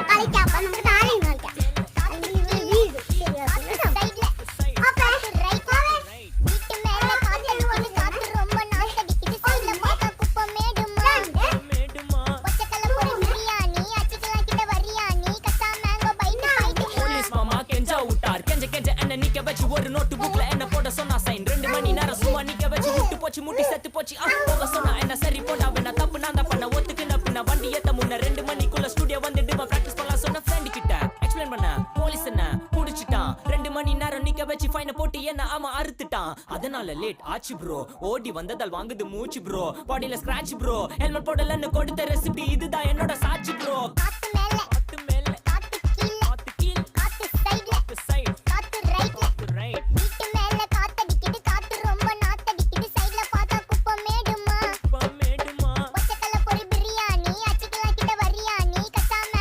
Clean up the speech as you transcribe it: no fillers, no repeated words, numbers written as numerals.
കളിക്കാം നമുക്ക് താഴെ കളിക്കാം ஒரு நோட்டு புக்ல என்ன போட சொன்னா சைன் 2 மணி நேரம் சும்மா நிக்க வச்சு விட்டு போச்சு முட்டி செத்து போச்சு போக சொன்னா என்ன சரி போடா வேணா தப்பு நான் தான் பண்ண ஒத்துக்குன பின்ன வண்டி ஏத்த முன்ன 2 மணிக்குள்ள ஸ்டுடியோ வந்துட்டு பிராக்டிஸ் பண்ணலாம் சொன்ன ஃப்ரெண்ட் கிட்ட எக்ஸ்பிளைன் பண்ண போலீஸ் என்ன புடிச்சிட்டான் 2 மணி நேரம் நிக்க வச்சு ஃபைன போட்டு என்ன ஆமா அறுத்துட்டான் அதனால லேட் ஆச்சு ப்ரோ ஓடி வந்ததால் வாங்குது மூச்சு ப்ரோ பாடியில ஸ்கிராட்ச் ப்ரோ ஹெல்மெட் போடலன்னு கொடுத்த ரெசிபி இதுதான் என்னோட சாட்சி ப்ரோ